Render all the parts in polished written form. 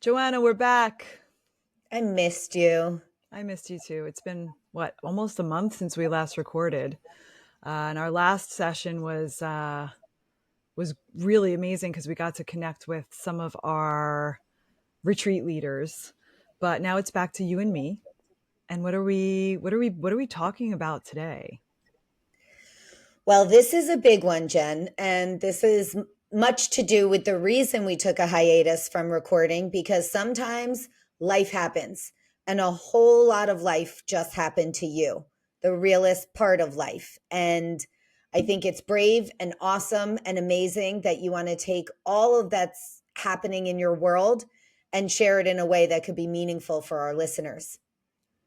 Joanna, we're back. I missed you. I missed you too. It's been almost a month since we last recorded, and our last session was really amazing because we got to connect with some of our retreat leaders. But now it's back to you and me. And what are we talking about today? Well, this is a big one, Jen, and this is much to do with the reason we took a hiatus from recording because sometimes life happens and a whole lot of life just happened to you, the realest part of life. And I think it's brave and awesome and amazing that you want to take all of that's happening in your world and share it in a way that could be meaningful for our listeners.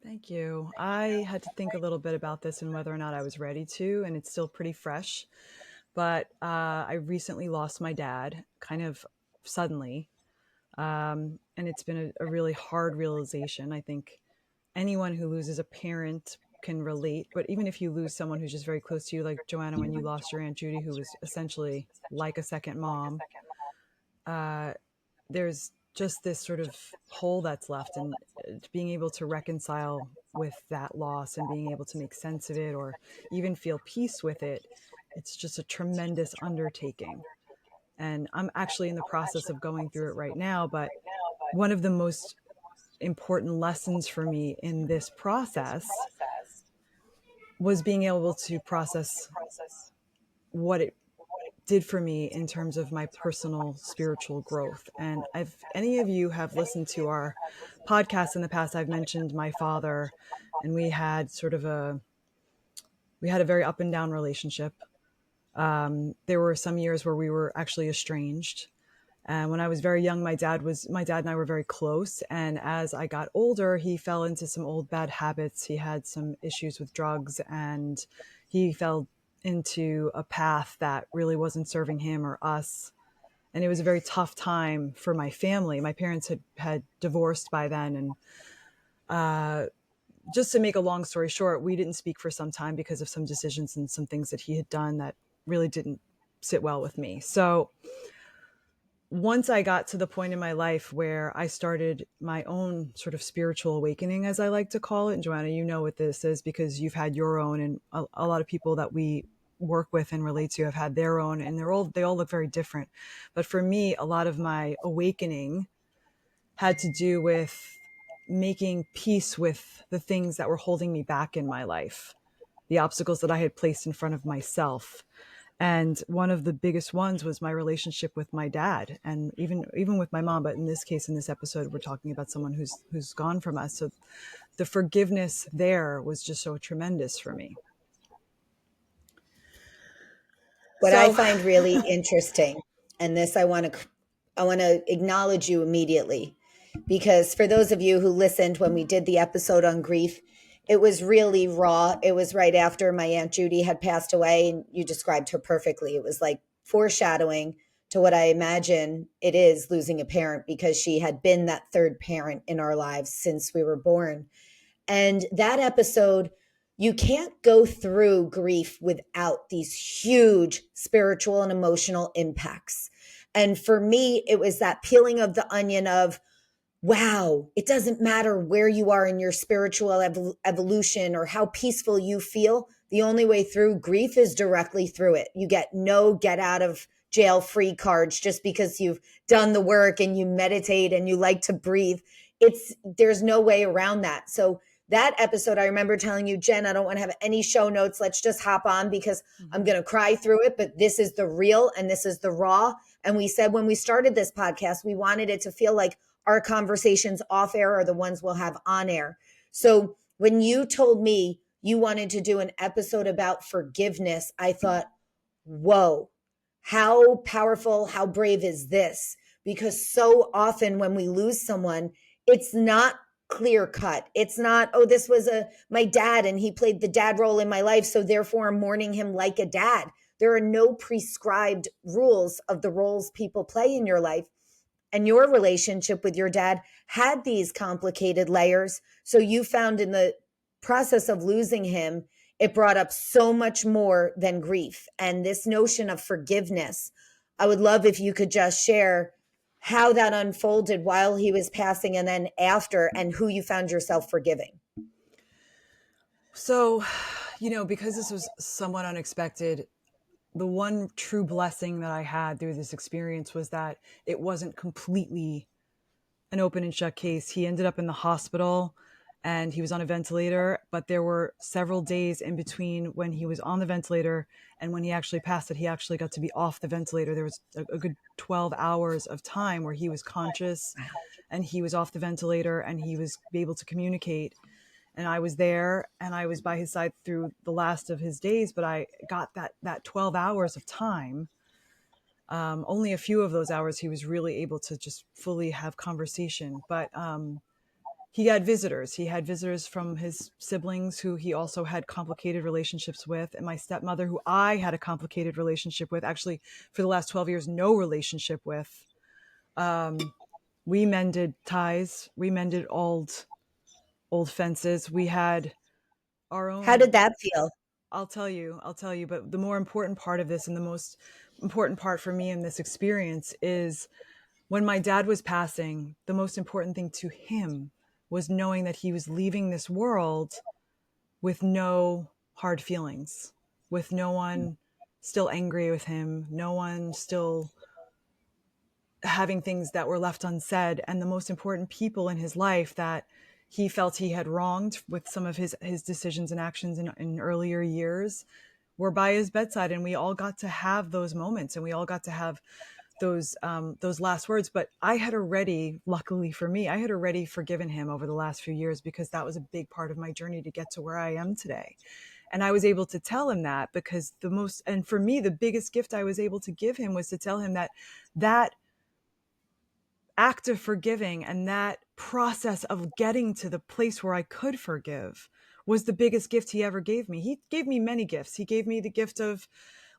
Thank you. I had to think a little bit about this and whether or not I was ready to, and it's still pretty fresh. But I recently lost my dad kind of suddenly. And it's been a really hard realization. I think anyone who loses a parent can relate, but even if you lose someone who's just very close to you, like Joanna, when you lost your Aunt Judy, who was essentially like a second mom, there's just this sort of hole that's left, and being able to reconcile with that loss and being able to make sense of it or even feel peace with it, it's just a tremendous undertaking. And I'm actually in the process of going through it right now, but one of the most important lessons for me in this process was being able to process what it did for me in terms of my personal spiritual growth. And if any of you have listened to our podcast in the past, I've mentioned my father, and we had a very up and down relationship. There were some years where we were actually estranged. And when I was very young, my dad and I were very close. And as I got older, he fell into some old bad habits. He had some issues with drugs, and he fell into a path that really wasn't serving him or us. And it was a very tough time for my family. My parents had divorced by then. And just to make a long story short, we didn't speak for some time because of some decisions and some things that he had done that really didn't sit well with me. So once I got to the point in my life where I started my own sort of spiritual awakening, as I like to call it, and Joanna, you know what this is because you've had your own, and a lot of people that we work with and relate to have had their own, and they all look very different. But for me, a lot of my awakening had to do with making peace with the things that were holding me back in my life, the obstacles that I had placed in front of myself. And one of the biggest ones was my relationship with my dad, and even with my mom. But in this case, in this episode, we're talking about someone who's gone from us. So the forgiveness there was just so tremendous for me. What I So find really interesting, and this I want to acknowledge you immediately because for those of you who listened when we did the episode on grief, it was really raw. It was right after my Aunt Judy had passed away, and you described her perfectly. It was like foreshadowing to what I imagine it is losing a parent because she had been that third parent in our lives since we were born. And that episode, you can't go through grief without these huge spiritual and emotional impacts. And for me, it was that peeling of the onion of, wow, it doesn't matter where you are in your spiritual evolution or how peaceful you feel. The only way through grief is directly through it. You get no get out of jail free cards just because you've done the work and you meditate and you like to breathe. There's no way around that. So that episode, I remember telling you, Jen, I don't want to have any show notes. Let's just hop on because I'm going to cry through it. But this is the real and this is the raw. And we said when we started this podcast, we wanted it to feel like our conversations off air are the ones we'll have on air. So when you told me you wanted to do an episode about forgiveness, I thought, whoa, how powerful, how brave is this? Because so often when we lose someone, it's not clear cut. It's not, oh, this was my dad and he played the dad role in my life, so therefore I'm mourning him like a dad. There are no prescribed rules of the roles people play in your life. And your relationship with your dad had these complicated layers. So you found in the process of losing him, it brought up so much more than grief. And this notion of forgiveness, I would love if you could just share how that unfolded while he was passing and then after, and who you found yourself forgiving. So, because this was somewhat unexpected, the one true blessing that I had through this experience was that it wasn't completely an open and shut case. He ended up in the hospital and he was on a ventilator, but there were several days in between when he was on the ventilator and when he actually passed it. He actually got to be off the ventilator. There was a good 12 hours of time where he was conscious and he was off the ventilator and he was able to communicate. And I was there and I was by his side through the last of his days, but I got that 12 hours of time. Only a few of those hours he was really able to just fully have conversation. But he had visitors. He had visitors from his siblings who he also had complicated relationships with, and my stepmother, who I had a complicated relationship with, actually for the last 12 years, no relationship with. We mended ties. We mended old fences. We had our How own. did that feel? I'll tell you, but the more important part of this and the most important part for me in this experience is when my dad was passing, the most important thing to him was knowing that he was leaving this world with no hard feelings, with no one still angry with him, no one still having things that were left unsaid, and the most important people in his life that he felt he had wronged with some of his decisions and actions in earlier years were by his bedside, and we all got to have those moments and we all got to have those last words. But I had already, luckily for me, I had already forgiven him over the last few years because that was a big part of my journey to get to where I am today. And I was able to tell him that because and for me, the biggest gift I was able to give him was to tell him that that act of forgiving and that process of getting to the place where I could forgive was the biggest gift he ever gave me. He gave me many gifts. He gave me the gift of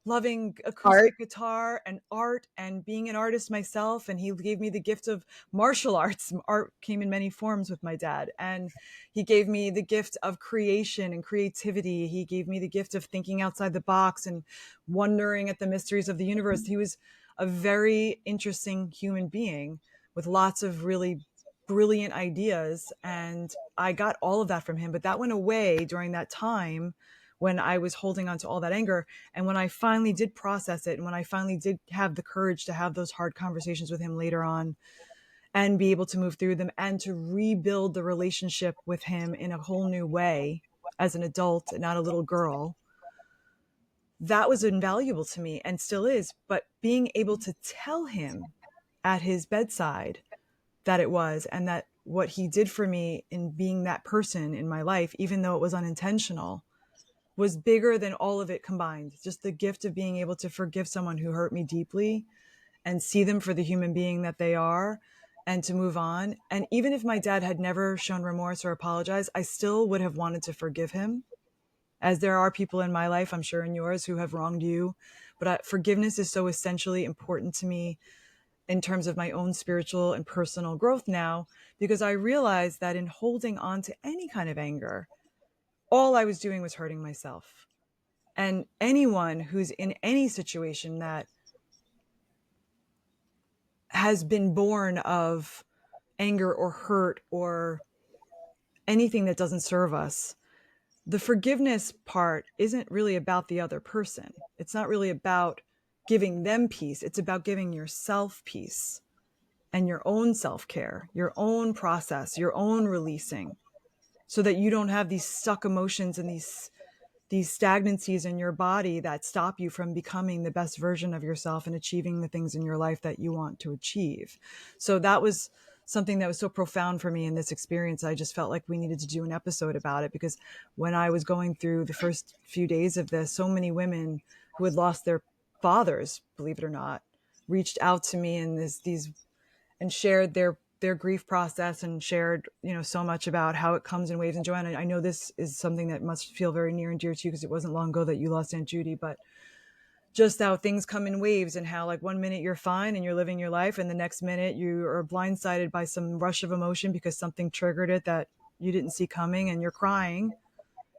loving Art. acoustic guitar and art and being an artist myself. And he gave me the gift of martial arts. Art came in many forms with my dad. And he gave me the gift of creation and creativity. He gave me the gift of thinking outside the box and wondering at the mysteries of the universe. He was a very interesting human being with lots of really brilliant ideas. And I got all of that from him, but that went away during that time when I was holding on to all that anger. And when I finally did process it, and when I finally did have the courage to have those hard conversations with him later on and be able to move through them and to rebuild the relationship with him in a whole new way as an adult and not a little girl, that was invaluable to me and still is. But being able to tell him at his bedside that it was, and that what he did for me in being that person in my life, even though it was unintentional, was bigger than all of it combined. Just the gift of being able to forgive someone who hurt me deeply and see them for the human being that they are and to move on. And even if my dad had never shown remorse or apologized, I still would have wanted to forgive him, as there are people in my life, I'm sure in yours, who have wronged you. But forgiveness is so essentially important to me in terms of my own spiritual and personal growth now, because I realized that in holding on to any kind of anger, all I was doing was hurting myself. And anyone who's in any situation that has been born of anger or hurt or anything that doesn't serve us, the forgiveness part isn't really about the other person. It's not really about giving them peace. It's about giving yourself peace and your own self-care, your own process, your own releasing, so that you don't have these stuck emotions and these stagnancies in your body that stop you from becoming the best version of yourself and achieving the things in your life that you want to achieve. So that was something that was so profound for me in this experience. I just felt like we needed to do an episode about it, because when I was going through the first few days of this, so many women who had lost their fathers, believe it or not, reached out to me and these and shared their grief process and shared, so much about how it comes in waves. And Joanna, I know this is something that must feel very near and dear to you because it wasn't long ago that you lost Aunt Judy, but just how things come in waves and how like one minute you're fine and you're living your life and the next minute you are blindsided by some rush of emotion because something triggered it that you didn't see coming and you're crying.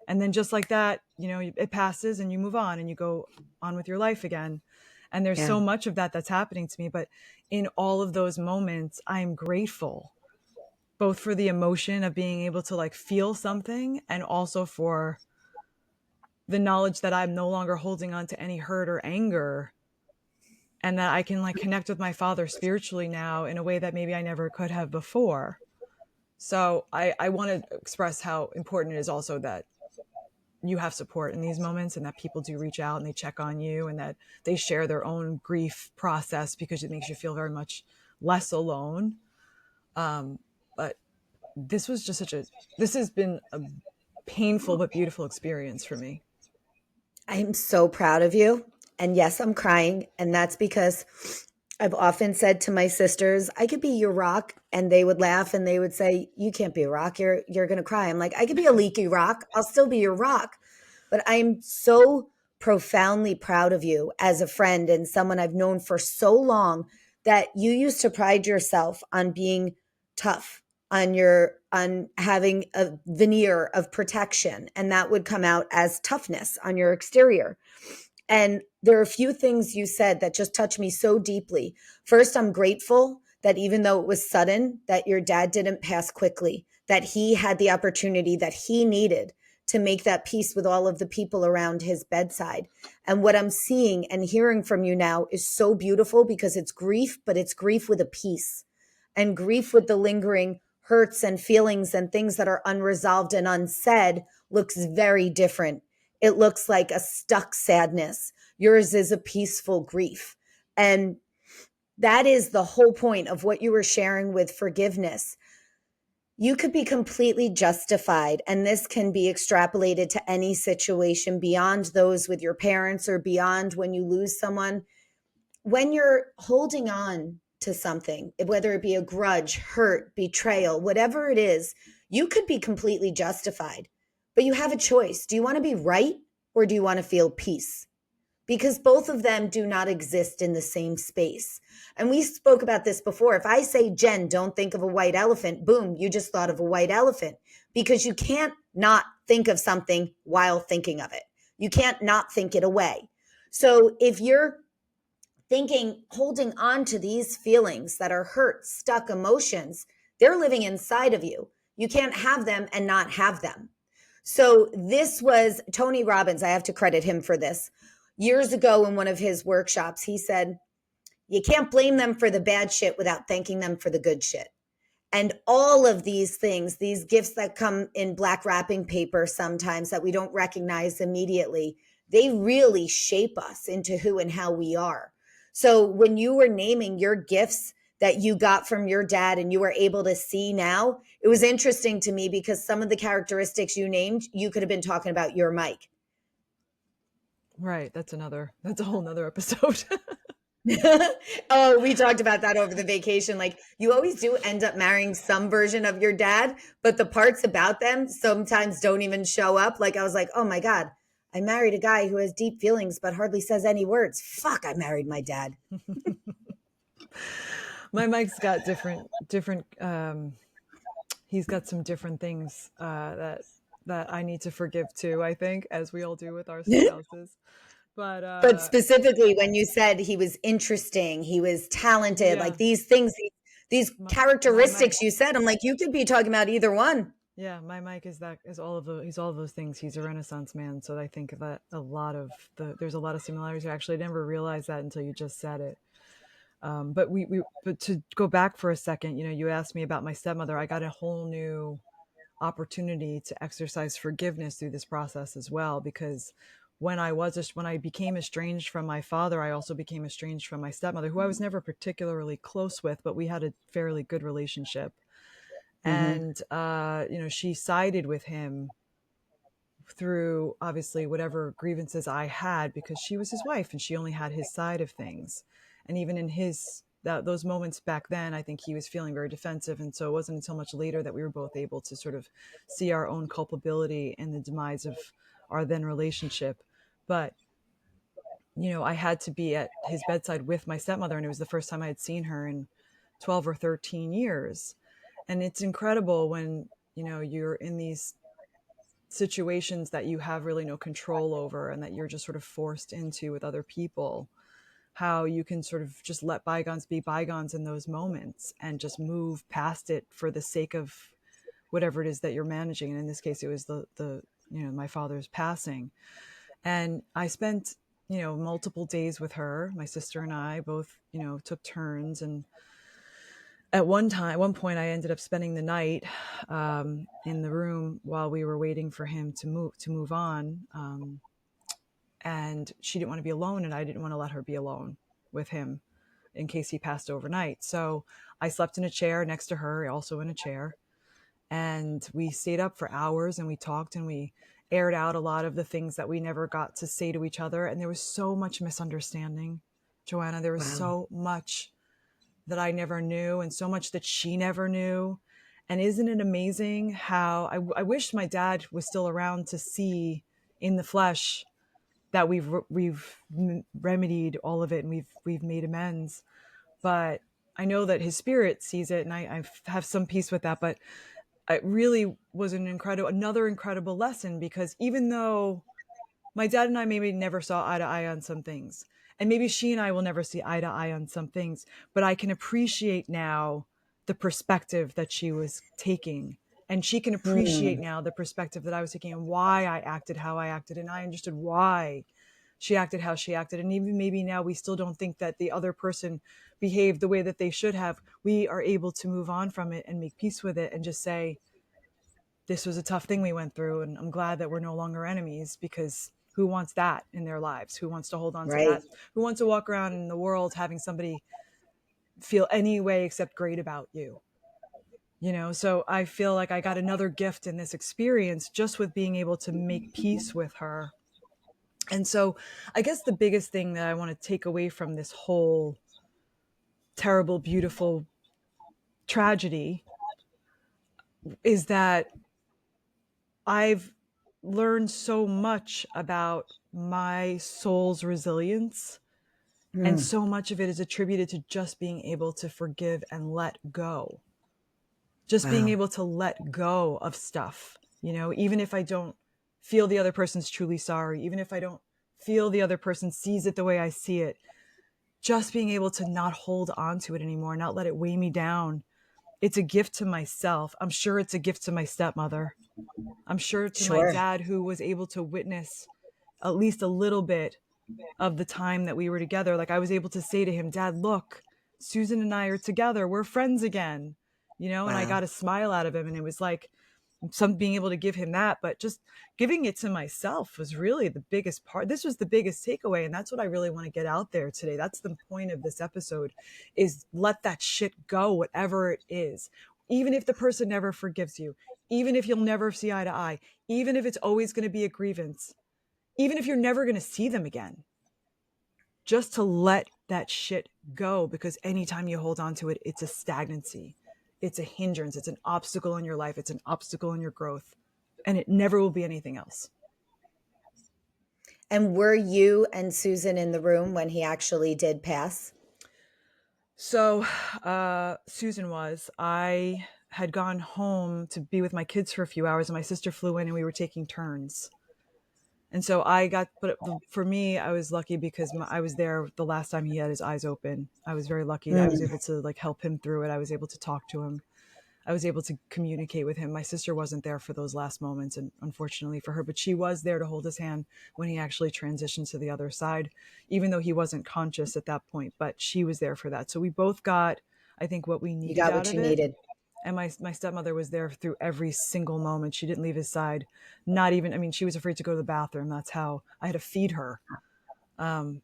And then just like that, it passes and you move on and you go on with your life again. And there's Yeah. so much of that that's happening to me. But in all of those moments, I'm grateful both for the emotion of being able to like feel something and also for the knowledge that I'm no longer holding on to any hurt or anger and that I can like connect with my father spiritually now in a way that maybe I never could have before. So I want to express how important it is also that you have support in these moments and that people do reach out and they check on you and that they share their own grief process because it makes you feel very much less alone. But this was just this has been a painful but beautiful experience for me. I'm so proud of you. And yes, I'm crying. And that's because I've often said to my sisters, I could be your rock. And they would laugh and they would say, you can't be a rock. You're going to cry. I'm like, I could be a leaky rock. I'll still be your rock. But I'm so profoundly proud of you as a friend and someone I've known for so long, that you used to pride yourself on being tough, on having a veneer of protection, and that would come out as toughness on your exterior. And there are a few things you said that just touched me so deeply. First, I'm grateful that even though it was sudden, that your dad didn't pass quickly, that he had the opportunity that he needed to make that peace with all of the people around his bedside. And what I'm seeing and hearing from you now is so beautiful, because it's grief, but it's grief with a peace, and grief with the lingering hurts and feelings and things that are unresolved and unsaid looks very different. It looks like a stuck sadness. Yours is a peaceful grief. And that is the whole point of what you were sharing with forgiveness. You could be completely justified, and this can be extrapolated to any situation beyond those with your parents or beyond when you lose someone. When you're holding on to something, whether it be a grudge, hurt, betrayal, whatever it is, you could be completely justified. But you have a choice. Do you want to be right, or do you want to feel peace? Because both of them do not exist in the same space. And we spoke about this before. If I say, Jen, don't think of a white elephant, boom, you just thought of a white elephant, because you can't not think of something while thinking of it. You can't not think it away. So if you're thinking, holding on to these feelings that are hurt, stuck emotions, they're living inside of you. You can't have them and not have them. So this was Tony Robbins. I have to credit him for this. Years ago in one of his workshops, he said, you can't blame them for the bad shit without thanking them for the good shit. And all of these things, these gifts that come in black wrapping paper sometimes that we don't recognize immediately, they really shape us into who and how we are. So when you were naming your gifts that you got from your dad and you were able to see now, it was interesting to me because some of the characteristics you named, you could have been talking about your Mike. Right. That's a whole nother episode. Oh, we talked about that over the vacation. Like, you always do end up marrying some version of your dad, but the parts about them sometimes don't even show up. Like, I was like, oh my God, I married a guy who has deep feelings but hardly says any words. Fuck, I married my dad. My Mike's got different he's got some different things that I need to forgive too, I think, as we all do with our spouses. But But specifically, when you said he was interesting, he was talented, yeah, like these things, these my Mike, characteristics you said, I'm like, you could be talking about either one. yeah, my Mike is he's all of those things. He's a Renaissance man, so I think that there's a lot of similarities. I actually never realized that until you just said it. But to go back for a second, you asked me about my stepmother. I got a whole new opportunity to exercise forgiveness through this process as well, because when I became estranged from my father, I also became estranged from my stepmother, who I was never particularly close with, but we had a fairly good relationship. Mm-hmm. And she sided with him through obviously whatever grievances I had, because she was his wife and she only had his side of things. And even in those moments back then, I think he was feeling very defensive. And so it wasn't until much later that we were both able to sort of see our own culpability in the demise of our then relationship. But, I had to be at his bedside with my stepmother, and it was the first time I had seen her in 12 or 13 years. And it's incredible when, you're in these situations that you have really no control over and that you're just sort of forced into with other people. how you can sort of just let bygones be bygones in those moments and just move past it for the sake of whatever it is that you're managing. And in this case, it was my father's passing. And I spent, multiple days with her. My sister and I both, took turns. And at one point, I ended up spending the night in the room while we were waiting for him to move on. And she didn't want to be alone, and I didn't want to let her be alone with him in case he passed overnight. So I slept in a chair next to her, also in a chair, and we stayed up for hours and we talked and we aired out a lot of the things that we never got to say to each other. And there was so much misunderstanding, Joanna. There was Wow. so much that I never knew and so much that she never knew. And isn't it amazing how I wish my dad was still around to see in the flesh that we've remedied all of it and we've made amends. But I know that his spirit sees it, and I have some peace with that. But it really was another incredible lesson, because even though my dad and I maybe never saw eye to eye on some things, and maybe she and I will never see eye to eye on some things, but I can appreciate now the perspective that she was taking. And she can appreciate Mm, now the perspective that I was taking and why I acted how I acted. And I understood why she acted how she acted. And even maybe now we still don't think that the other person behaved the way that they should have. We are able to move on from it and make peace with it and just say, this was a tough thing we went through. And I'm glad that we're no longer enemies, because who wants that in their lives? Who wants to hold on to right. that? Who wants to walk around in the world having somebody feel any way except great about you? So I feel like I got another gift in this experience just with being able to make peace with her. And so I guess the biggest thing that I want to take away from this whole terrible, beautiful tragedy is that I've learned so much about my soul's resilience. And Mm, so much of it is attributed to just being able to forgive and let go. Just being wow. able to let go of stuff, even if I don't feel the other person's truly sorry, even if I don't feel the other person sees it the way I see it, just being able to not hold on to it anymore, not let it weigh me down. It's a gift to myself. I'm sure it's a gift to my stepmother. I'm sure to my Sure. dad, who was able to witness at least a little bit of the time that we were together. Like, I was able to say to him, Dad, look, Susan and I are together. We're friends again, and I Wow. got a smile out of him. And it was like some being able to give him that, but just giving it to myself was really the biggest part. This was the biggest takeaway. And that's what I really want to get out there today. That's the point of this episode, is let that shit go, whatever it is. Even if the person never forgives you, even if you'll never see eye to eye, even if it's always going to be a grievance, even if you're never going to see them again, just to let that shit go. Because anytime you hold on to it, it's a stagnancy, it's a hindrance, it's an obstacle in your life, it's an obstacle in your growth, and it never will be anything else. And were you and Susan in the room when he actually did pass? So Susan was, I had gone home to be with my kids for a few hours, and my sister flew in and we were taking turns. And so but for me, I was lucky because I was there the last time he had his eyes open. I was very lucky that I was Mm, able to help him through it. I was able to talk to him. I was able to communicate with him. My sister wasn't there for those last moments, and unfortunately for her, but she was there to hold his hand when he actually transitioned to the other side, even though he wasn't conscious at that point, but she was there for that. So we both got, I think, what we you needed got out what of you it. needed. And my stepmother was there through every single moment. She didn't leave his side. Not even, I mean, she was afraid to go to the bathroom. That's how I had to feed her,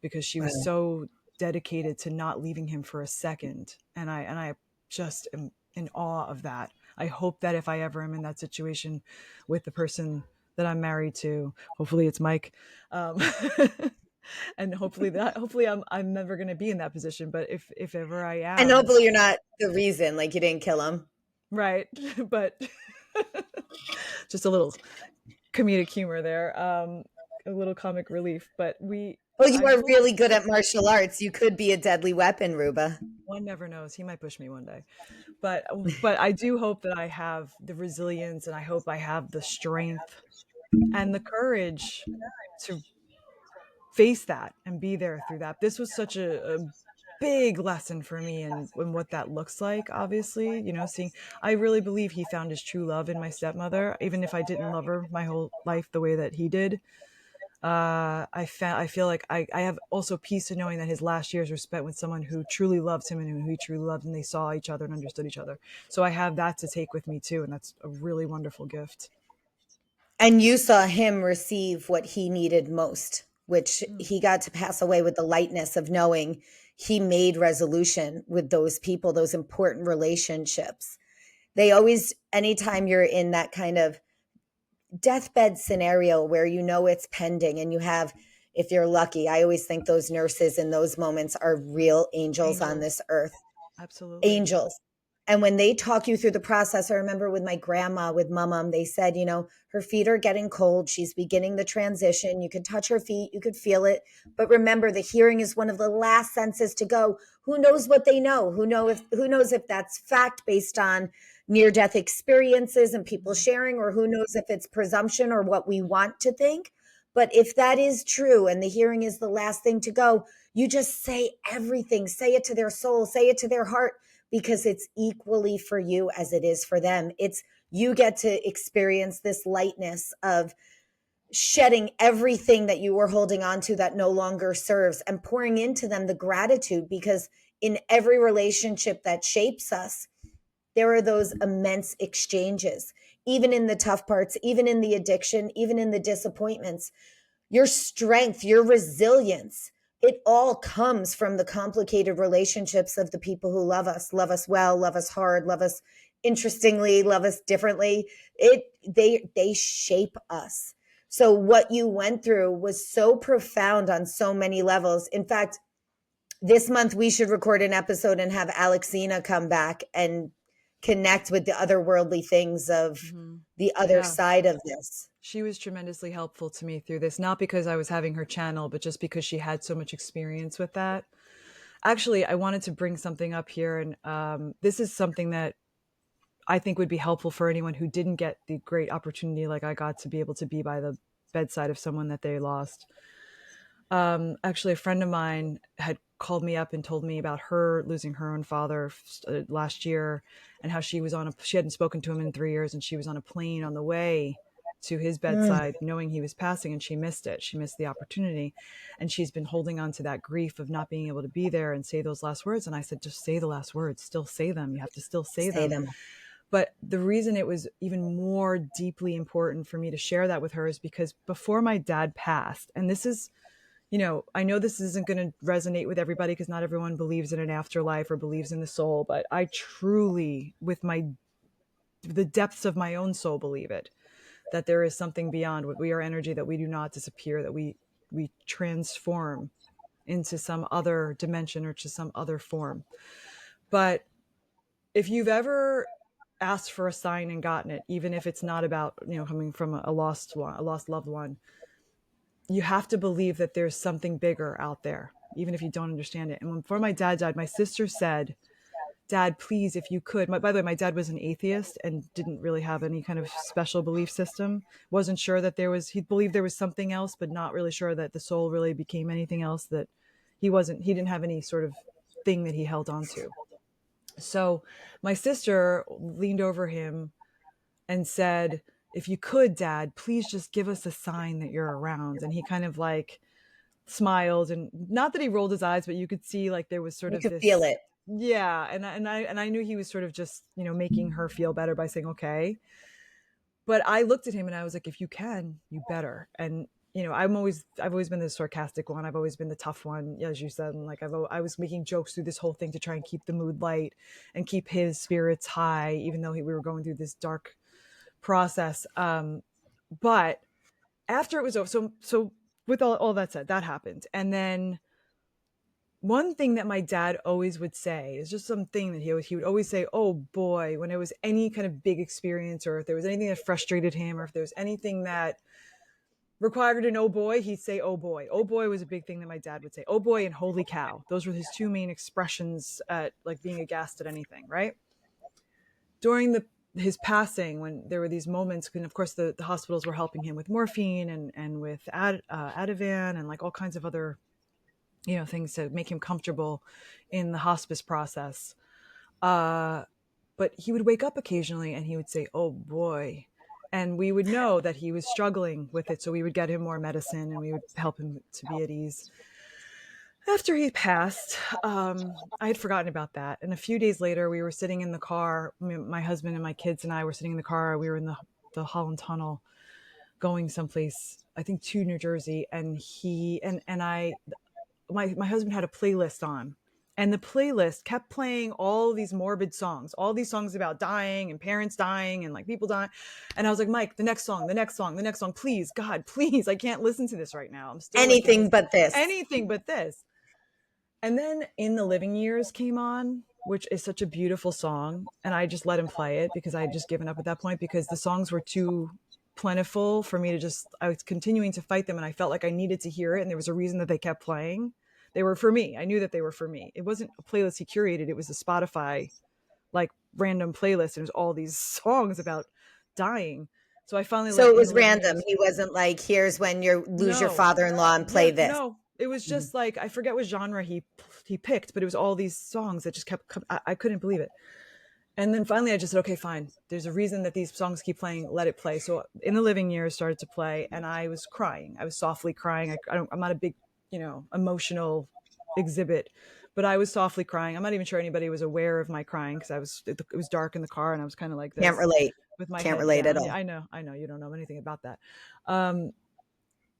because she was Wow. so dedicated to not leaving him for a second. And I just am in awe of that. I hope that if I ever am in that situation with the person that I'm married to, hopefully it's Mike, um, and hopefully I'm never going to be in that position. But if ever I And am, hopefully you're not the reason, like you didn't kill him. right? But just a little comedic humor there, a little comic relief. But Well, you I are hope, really good at martial arts. You could be a deadly weapon, Ruba. one never knows. He might push me one day. But I do hope that I have the resilience, and I hope I have the strength and the courage to face that and be there through that. This was such a big lesson for me and what that looks like, obviously, seeing, I really believe he found his true love in my stepmother, even if I didn't love her my whole life the way that he did. I feel like I have also peace in knowing that his last years were spent with someone who truly loves him and who he truly loved, and they saw each other and understood each other. So I have that to take with me too, and that's a really wonderful gift. And you saw him receive what he needed most, which Mm. he got to pass away with the lightness of knowing he made resolution with those people, those important relationships. They always, anytime you're in that kind of deathbed scenario where you know it's pending and you have, if you're lucky, I always think those nurses in those moments are real angels on this Angels, earth. absolutely. Angels. And when they talk you through the process, I remember with my grandma, with mom, they said, her feet are getting cold. She's beginning the transition. You could touch her feet, you could feel it. But remember, the hearing is one of the last senses to go. Who knows what they know? Who knows if that's fact based on near death experiences and people Mhm. sharing, or who knows if it's presumption or what we want to think. But if that is true and the hearing is the last thing to go, you just say everything, say it to their soul, say it to their heart, because it's equally for you as it is for them. It's, you get to experience this lightness of shedding everything that you were holding on to that no longer serves, and pouring into them the gratitude, because in every relationship that shapes us, there are those immense exchanges, even in the tough parts, even in the addiction, even in the disappointments. Your strength, your resilience, it all comes from the complicated relationships of the people who love us well, love us hard, love us interestingly, love us differently. They shape us. So what you went through was so profound on so many levels. In fact, this month we should record an episode and have Alexina come back and connect with the otherworldly things of Hmm. the other Yeah. side of this. She was tremendously helpful to me through this, not because I was having her channel, but just because she had so much experience with that. Actually, I wanted to bring something up here, and this is something that I think would be helpful for anyone who didn't get the great opportunity like I got to be able to be by the bedside of someone that they lost. Actually, a friend of mine had called me up and told me about her losing her own father last year, and how she hadn't spoken to him in 3 years, and she was on a plane on the way to his Mm, bedside knowing he was passing, and she missed it. She missed the opportunity, and she's been holding on to that grief of not being able to be there and say those last words. And I said, just say the last words, still say them. You have to still say say them. them. But the reason it was even more deeply important for me to share that with her is because before my dad passed, and this is, I know this isn't going to resonate with everybody because not everyone believes in an afterlife or believes in the soul, but I truly, with the depths of my own soul, believe it, that there is something beyond. What we are energy, that we do not disappear, that we transform into some other dimension or to some other form. But if you've ever asked for a sign and gotten it, even if it's not about, coming from a lost one, a lost loved one, you have to believe that there's something bigger out there, even if you don't understand it. And before my dad died, my sister said, Dad, please, if you could. By the way, my dad was an atheist and didn't really have any kind of special belief system. Wasn't sure that he believed there was something else, but not really sure that the soul really became anything else, that he didn't have any sort of thing that he held on to. So my sister leaned over him and said, if you could, Dad, please just give us a sign that you're around. And he kind of like smiled, and not that he rolled his eyes, but you could see like there was sort You of could feel this, it. yeah. And I knew he was sort of just, making her feel better by saying, okay. But I looked at him and I was like, if you can, you better. And, I've always been the sarcastic one. I've always been the tough one, as you said. And like, I was making jokes through this whole thing to try and keep the mood light and keep his spirits high, even though we were going through this dark process. But after it was over, so with all that said, that happened. And then one thing that my dad always would say is just something that he would always say, oh boy, when it was any kind of big experience, or if there was anything that frustrated him, or if there was anything that required an oh boy, he'd say oh boy. Oh boy was a big thing that my dad would say. Oh boy and holy cow. Those were his two main expressions at like being aghast at anything, right? During the his passing, when there were these moments, and of course the hospitals were helping him with morphine and with Ativan and like all kinds of other, things to make him comfortable in the hospice process. But he would wake up occasionally and he would say, "Oh boy." And we would know that he was struggling with it. So we would get him more medicine and we would help him to be at ease. After he passed, I had forgotten about that. And a few days later, we were sitting in the car. My husband and my kids and I were sitting in the car. We were in the Holland Tunnel going someplace, I think to New Jersey. And my husband had a playlist on. And the playlist kept playing all these morbid songs, all these songs about dying and parents dying and like people dying. And I was like, Mike, the next song, the next song, the next song, please, God, please. I can't listen to this right now. I'm still like in Anything this, but this. anything but this. And then In the Living Years came on, which is such a beautiful song. And I just let him play it because I had just given up at that point because the songs were too plentiful for me to I was continuing to fight them. And I felt like I needed to hear it. And there was a reason that they kept playing. They were for me. I knew that they were for me. It wasn't a playlist he curated. It was a Spotify, like random playlist. And it was all these songs about dying. So I finally So let it In the was Living random. Years. He wasn't like, here's when you lose your No, father-in-law and play yeah, this. no, it was Mhm. just like I forget what genre he picked, but it was all these songs that just kept. I couldn't believe it. And then finally, I just said, okay, fine. There's a reason that these songs keep playing. Let it play. So In the Living Years started to play, and I was crying. I was softly crying. I'm not a big, emotional exhibit, but I was softly crying. I'm not even sure anybody was aware of my crying because it was dark in the car, and I was kind of like Can't this relate. with my Can't head relate at down. Yeah, all. I know. You don't know anything about that. Um,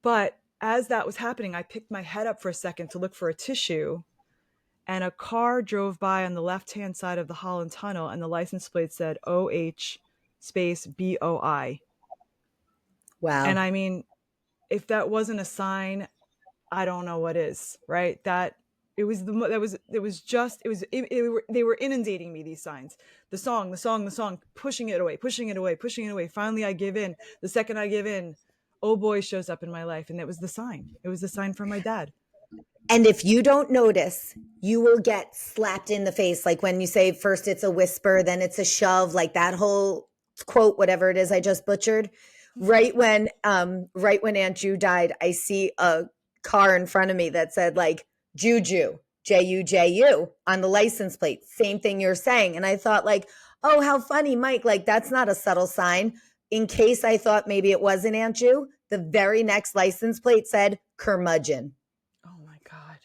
but as that was happening, I picked my head up for a second to look for a tissue, and a car drove by on the left-hand side of the Holland Tunnel, and the license plate said OH space BOI. And Wow. I mean, if that wasn't a sign, I don't know what is, right? That it was they were inundating me, these signs. The song, pushing it away, pushing it away, pushing it away. Finally I give in. The second I give in, oh boy shows up in my life, and it was the sign. It was the sign from my dad. And if you don't notice, you will get slapped in the face. Like when you say first it's a whisper, then it's a shove, like that whole quote, whatever it is I just butchered. Right when Aunt Ju died, I see a car in front of me that said like Juju, Juju on the license plate. Same thing you're saying. And I thought like, oh, how funny, Mike. Like that's not a subtle sign. In case I thought maybe it wasn't Aunt Ju, the very next license plate said curmudgeon. Oh my god.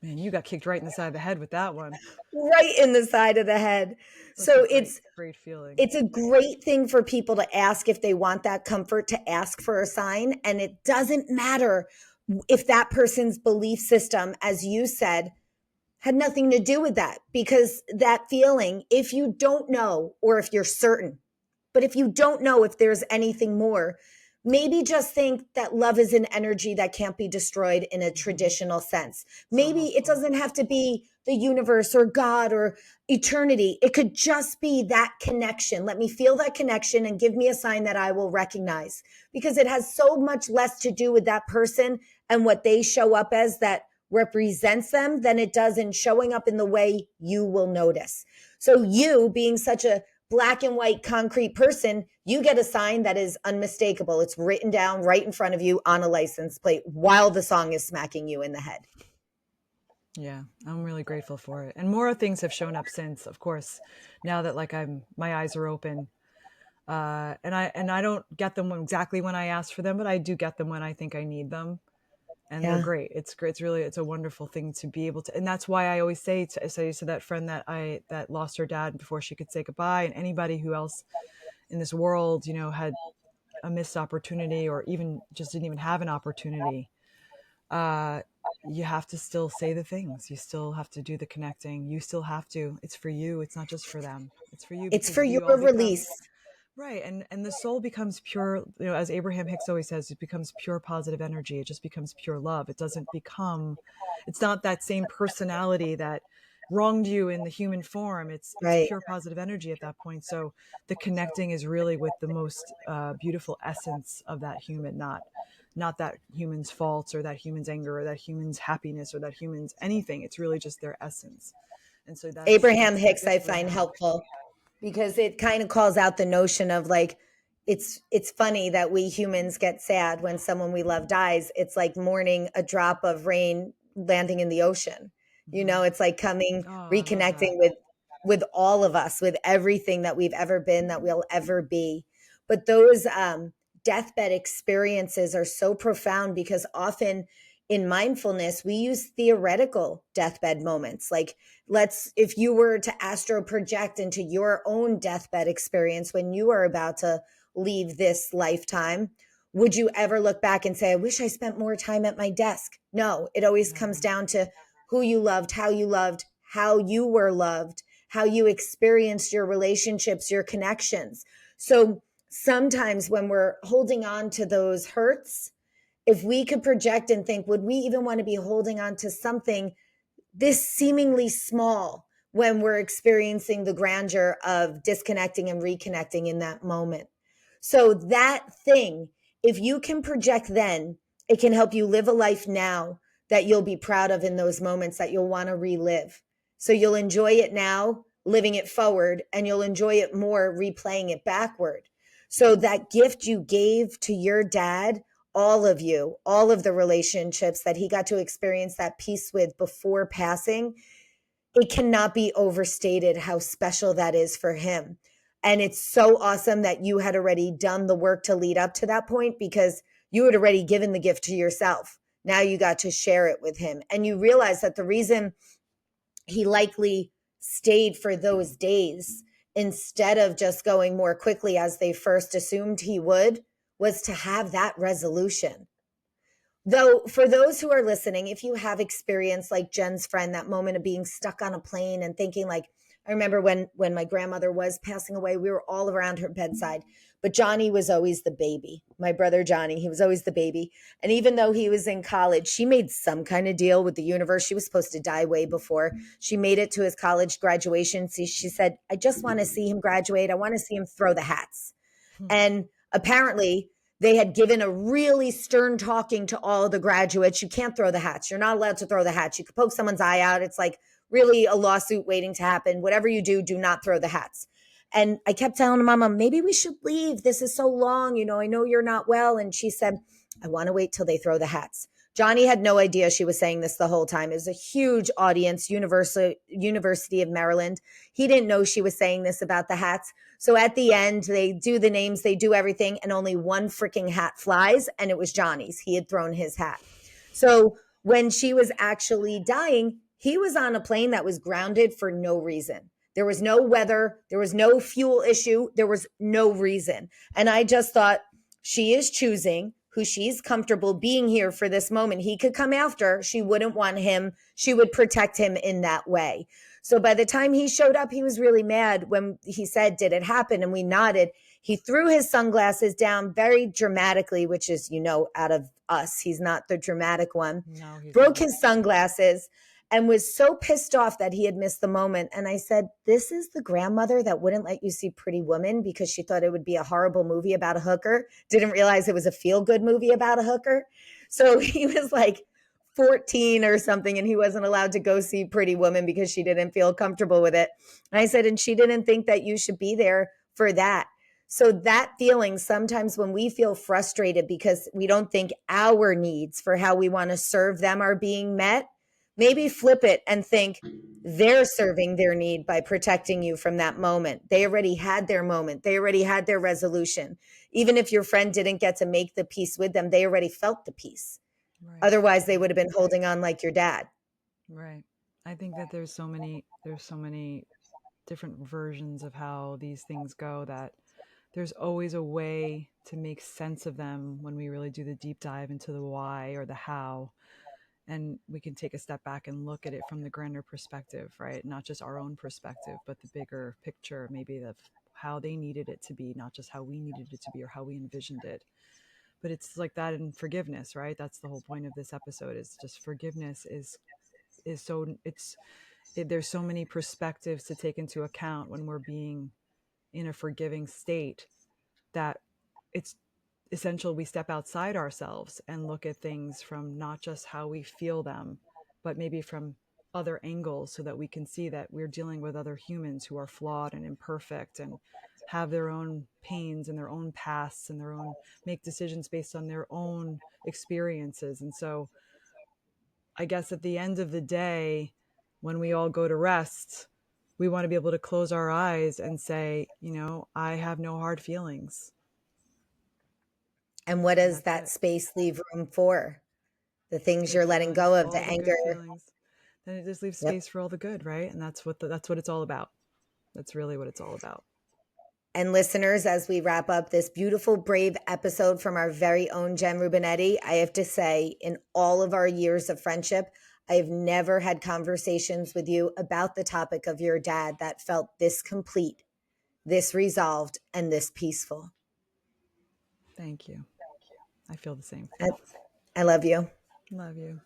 Man, you got kicked right in the side of the head with that one. Right in the side of the head. Such a So great, it's great feeling. it's a great thing for people to ask if they want that comfort, to ask for a sign. And it doesn't matter if that person's belief system, as you said, had nothing to do with that, because that feeling, if you don't know, or if you're certain, but if you don't know if there's anything more, maybe just think that love is an energy that can't be destroyed in a traditional sense. So Maybe it helpful. doesn't have to be the universe or God or eternity. It could just be that connection. Let me feel that connection and give me a sign that I will recognize, because it has so much less to do with that person and what they show up as that represents them than it does in showing up in the way you will notice. So you being such a black and white concrete person, you get a sign that is unmistakable. It's written down right in front of you on a license plate while the song is smacking you in the head. Yeah, I'm really grateful for it. And more things have shown up since, of course, now that like my eyes are open. And I don't get them exactly when I ask for them, but I do get them when I think I need them. And they're Yeah. great. It's great. It's a wonderful thing to be able to, and that's why I always say to that friend that lost her dad before she could say goodbye, and anybody who else in this world, had a missed opportunity or even just didn't even have an opportunity. Uh, you have to still say the things. You still have to do the connecting. You still have to. It's for you. It's not just for them. It's for you, It's because for we your all become release. right. And the soul becomes pure, as Abraham Hicks always says, it becomes pure positive energy. It just becomes pure love. It's not that same personality that wronged you in the human form. It's Right. pure positive energy at that point. So the connecting is really with the most beautiful essence of that human, not that human's faults or that human's anger or that human's happiness or that human's anything. It's really just their essence. And so that's Abraham the Hicks, I gift we find have. helpful. because it kind of calls out the notion of like, it's funny that we humans get sad when someone we love dies. It's like mourning a drop of rain landing in the ocean. You Hmm. know, it's like coming, Oh, I love that. reconnecting with all of us, with everything that we've ever been, that we'll ever be. But those deathbed experiences are so profound because often in mindfulness we use theoretical deathbed moments. Like, let's, if you were to astro project into your own deathbed experience when you are about to leave this lifetime, would you ever look back and say, I wish I spent more time at my desk? No, it always comes Never. down to who you loved, how you were loved, how you experienced your relationships, your connections. So sometimes when we're holding on to those hurts, if we could project and think, would we even want to be holding on to something this seemingly small when we're experiencing the grandeur of disconnecting and reconnecting in that moment? So, that thing, if you can project then, it can help you live a life now that you'll be proud of in those moments that you'll want to relive. So, you'll enjoy it now, living it forward, and you'll enjoy it more, replaying it backward. So, that gift you gave to your dad, all of you, all of the relationships that he got to experience that peace with before passing, it cannot be overstated how special that is for him. And it's so awesome that you had already done the work to lead up to that point, because you had already given the gift to yourself. Now you got to share it with him. And you realize that the reason he likely stayed for those days instead of just going more quickly as they first assumed he would was to have that resolution. Though, for those who are listening, if you have experienced like Jen's friend, that moment of being stuck on a plane and thinking like, I remember when my grandmother was passing away, we were all around her bedside, but Johnny was always the baby. My brother Johnny, he was always the baby. And even though he was in college, she made some kind of deal with the universe. She was supposed to die way before she made it to his college graduation. She said, I just want to see him graduate. I want to see him throw the hats. Hmm. And apparently, they had given a really stern talking to all the graduates. You can't throw the hats. You're not allowed to throw the hats. You could poke someone's eye out. It's like really a lawsuit waiting to happen. Whatever you do, do not throw the hats. And I kept telling Mama, maybe we should leave. This is so long. You know, I know you're not well. And she said, I want to wait till they throw the hats. Johnny had no idea she was saying this the whole time. It was a huge audience, University of Maryland. He didn't know she was saying this about the hats. So at the end, they do the names, they do everything, and only one freaking hat flies, and it was Johnny's. He had thrown his hat. So when she was actually dying, he was on a plane that was grounded for no reason. There was no weather, there was no fuel issue, there was no reason. And I just thought, she is choosing who she's comfortable being here for this moment. He could come after. She wouldn't want him. She would protect him in that way. So by the time he showed up, he was really mad when he said, did it happen? And we nodded. He threw his sunglasses down very dramatically, which is, you know, out of us. He's not the dramatic one. No, he's Broke not. his sunglasses and was so pissed off that he had missed the moment. And I said, this is the grandmother that wouldn't let you see Pretty Woman because she thought it would be a horrible movie about a hooker, didn't realize it was a feel good movie about a hooker. So he was like 14 or something, and he wasn't allowed to go see Pretty Woman because she didn't feel comfortable with it. And I said, and she didn't think that you should be there for that. So that feeling, sometimes when we feel frustrated because we don't think our needs for how we want to serve them are being met, maybe flip it and think they're serving their need by protecting you from that moment. They already had their moment. They already had their resolution. Even if your friend didn't get to make the peace with them, they already felt the peace. Right. Otherwise, they would have been holding on like your dad. Right. I think that there's so many different versions of how these things go, that there's always a way to make sense of them when we really do the deep dive into the why or the how. And we can take a step back and look at it from the grander perspective, right? Not just our own perspective, but the bigger picture, maybe of how they needed it to be, not just how we needed it to be or how we envisioned it. But it's like that in forgiveness, right? That's the whole point of this episode, is just forgiveness is so there's so many perspectives to take into account when we're being in a forgiving state, that it's essential we step outside ourselves and look at things from not just how we feel them, but maybe from other angles so that we can see that we're dealing with other humans who are flawed and imperfect and have their own pains and their own pasts and their own make decisions based on their own experiences. And so I guess at the end of the day, when we all go to rest, we want to be able to close our eyes and say, I have no hard feelings. And what And does that's that it. space leave room for? The things you're letting For go of, all the the good anger. feelings. Then it just leaves Yep. space for all the good, right? And that's what it's all about. That's really what it's all about. And listeners, as we wrap up this beautiful, brave episode from our very own Jen Rubinetti, I have to say, in all of our years of friendship, I have never had conversations with you about the topic of your dad that felt this complete, this resolved, and this peaceful. Thank you. I feel the same. I, I love you. Love you.